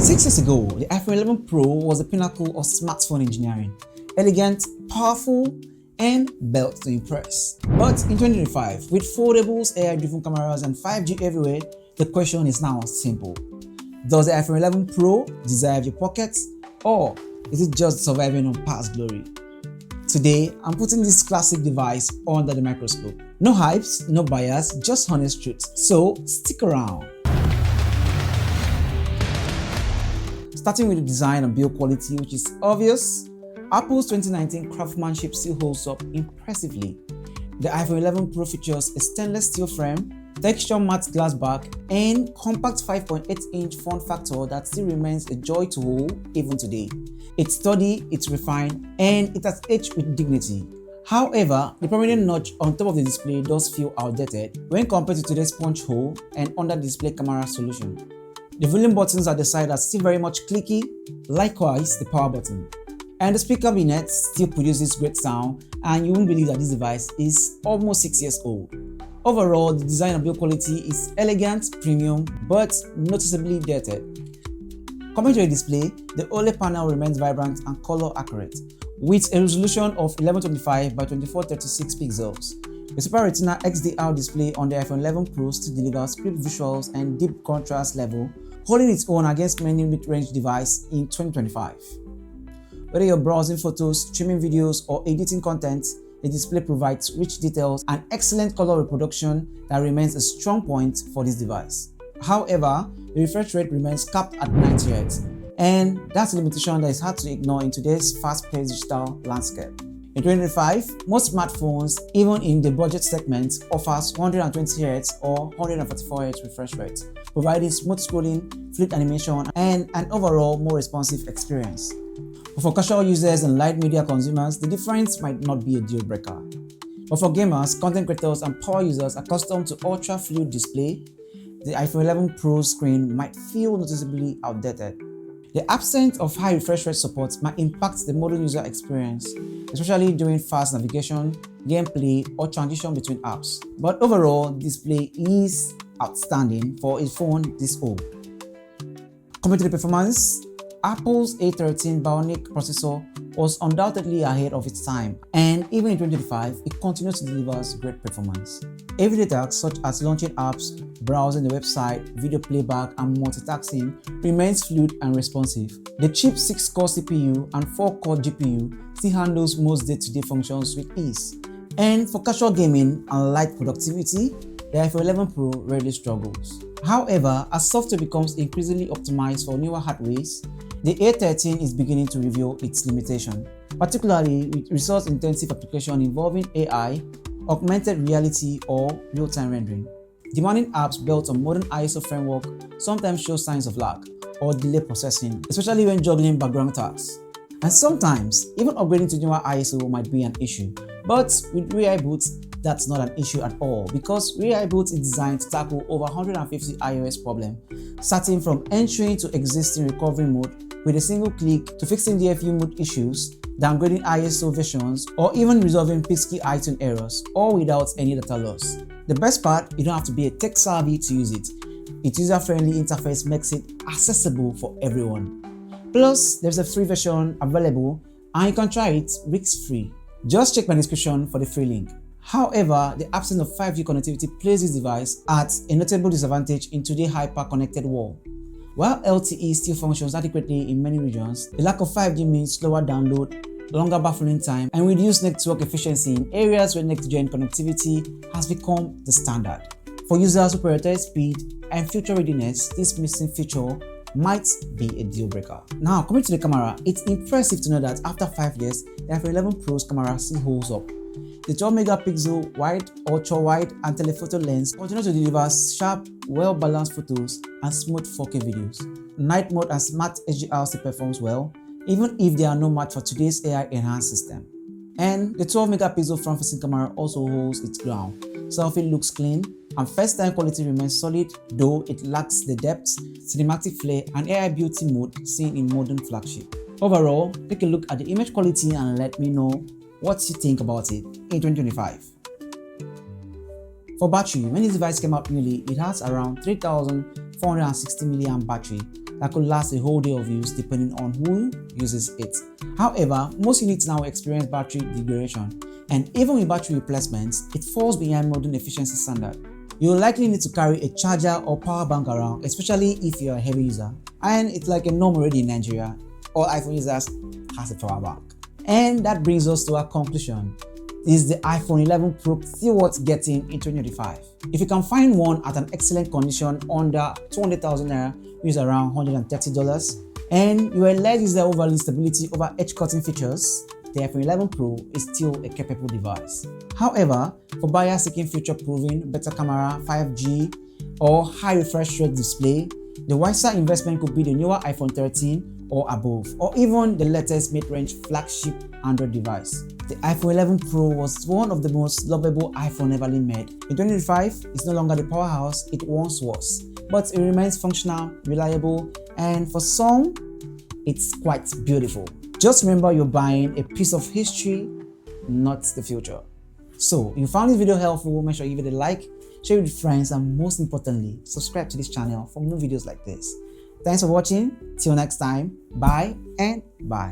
6 years ago, the iPhone 11 Pro was the pinnacle of smartphone engineering. Elegant, powerful, and built to impress. But in 2025, with foldables, AI-driven cameras, and 5G everywhere, the question is now simple. Does the iPhone 11 Pro deserve your pockets, or is it just surviving on past glory? Today, I'm putting this classic device under the microscope. No hypes, no bias, just honest truth. So stick around. Starting with the design and build quality, which is obvious, Apple's 2019 craftsmanship still holds up impressively. The iPhone 11 Pro features a stainless steel frame, texture matte glass back, and compact 5.8-inch form factor that still remains a joy to hold even today. It's sturdy, it's refined, and it has aged with dignity. However, the prominent notch on top of the display does feel outdated when compared to today's punch hole and under-display camera solution. The volume buttons at the side are still very much clicky, likewise the power button. And the speaker cabinet still produces great sound, and you won't believe that this device is almost 6 years old. Overall, the design and build quality is elegant, premium, but noticeably dated. Coming to the display, the OLED panel remains vibrant and color accurate, with a resolution of 1125 by 2436 pixels. The Super Retina XDR display on the iPhone 11 Pro still delivers crisp visuals and deep contrast level, holding its own against many mid-range devices in 2025. Whether you're browsing photos, streaming videos, or editing content, the display provides rich details and excellent color reproduction that remains a strong point for this device. However, the refresh rate remains capped at 90 Hz, and that's a limitation that is hard to ignore in today's fast-paced digital landscape. In 2025, most smartphones, even in the budget segment, offers 120 Hz or 144 Hz refresh rate, providing smooth scrolling, fluid animation, and an overall more responsive experience. But for casual users and light media consumers, the difference might not be a deal breaker. But for gamers, content creators, and power users accustomed to ultra-fluid display, the iPhone 11 Pro screen might feel noticeably outdated. The absence of high refresh rate support might impact the modern user experience, especially during fast navigation, gameplay, or transition between apps. But overall, the display is outstanding for a phone this old. Coming to the performance, Apple's A13 Bionic processor was undoubtedly ahead of its time, and even in 2025, it continues to deliver great performance. Everyday tasks such as launching apps, browsing the website, video playback, and multitasking remains fluid and responsive. The cheap 6-core CPU and 4-core GPU still handles most day-to-day functions with ease. And for casual gaming and light productivity, the iPhone 11 Pro rarely struggles. However, as software becomes increasingly optimized for newer hardwares, the A13 is beginning to reveal its limitation, particularly with resource-intensive applications involving AI, augmented reality, or real-time rendering. Demanding apps built on modern ISO framework sometimes show signs of lag or delay processing, especially when juggling background tasks. And sometimes, even upgrading to newer ISO might be an issue. But with Real Boot, that's not an issue at all, because Real Boot is designed to tackle over 150 iOS problems, starting from entering to existing recovery mode with a single click to fixing DFU mode issues, downgrading ISO versions, or even resolving pesky iTunes errors, all without any data loss. The best part, you don't have to be a tech savvy to use it. Its user-friendly interface makes it accessible for everyone. Plus, there's a free version available and you can try it risk-free. Just check my description for the free link. However, the absence of 5G connectivity places this device at a notable disadvantage in today's hyper-connected world. While LTE still functions adequately in many regions, the lack of 5G means slower download, longer buffering time, and reduced network efficiency in areas where next-gen connectivity has become the standard. For users who prioritize speed and future readiness, this missing feature might be a deal breaker. Now, coming to the camera, it's impressive to know that after 5 years, the iPhone 11 Pro's camera still holds up. The 12-megapixel wide, ultra-wide, and telephoto lens continue to deliver sharp, well-balanced photos and smooth 4K videos. Night mode and smart HDR still performs well, even if they are no match for today's AI-enhanced system. And the 12-megapixel front-facing camera also holds its ground. Selfie looks clean, and first-time quality remains solid, though it lacks the depth, cinematic flair, and AI beauty mode seen in modern flagship. Overall, take a look at the image quality and let me know what you think about it in 2025. For battery, when this device came out newly, it has around 3,460 mAh battery that could last a whole day of use depending on who uses it. However, most units now experience battery degradation, and even with battery replacements, it falls behind modern efficiency standard. You will likely need to carry a charger or power bank around, especially if you're a heavy user. And it's like a norm already in Nigeria. All iPhone users has a power bank. And that brings us to our conclusion. Is the iPhone 11 Pro still worth getting in 2025? If you can find one at an excellent condition under 200,000 naira, which is around $130, and you are less user over instability over edge-cutting features, the iPhone 11 Pro is still a capable device. However, for buyers seeking future-proofing, better camera, 5G, or high refresh rate display, the wiser investment could be the newer iPhone 13 or above, or even the latest mid-range flagship Android device. The iPhone 11 Pro was one of the most lovable iPhone ever made. In 2025, it's no longer the powerhouse it once was, but it remains functional, reliable, and for some, it's quite beautiful. Just remember, you're buying a piece of history, not the future. So, if you found this video helpful, make sure you give it a like, share it with friends, and most importantly, subscribe to this channel for more videos like this. Thanks for watching. Till next time, bye and bye.